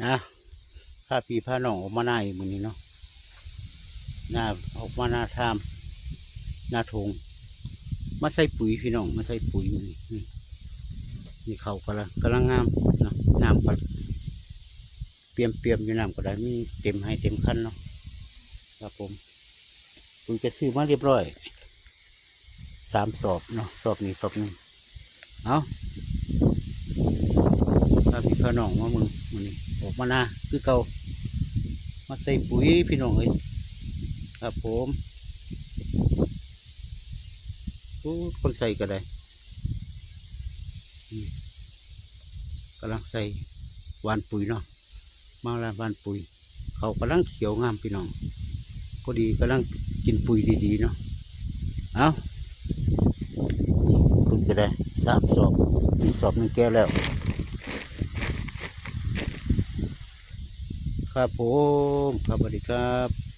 นะพาพี่พาน้องออกมาหน้าอีกมื้อนี้เนาะหน้าออกมาหน้าทามหน้าทงมาใส่ปุ๋ยพี่น้องมาใส่ปุ๋ยมื้อนี้นี่เขากำลังงามเนาะน้ำก็เปียมอยู่น้ำก็ได้มีเต็มให้เต็มคันเนาะครับผมปุ๋ยก็ซื้อมาเรียบร้อย3 สอบเนาะสอบนี้สอบหนึ่งเอาพาพี่พาน้องมามื้อนี้ออกมาหน้าคือเก่ามาใส่ปุ๋ยพี่น้องเอ้ยครับผมโอ้คนใส่ก็ได้กำลังใส่หวานปุ๋ยเนาะมาแล้วหวานปุ๋ยเขากำลังเขียวงามพี่น้องพอดีกำลังกินปุ๋ยดีๆเนาะเอาคุณจะได้3 สอบสอบหนึ่งแก้วแล้วครับผมครับสวัสดีครับ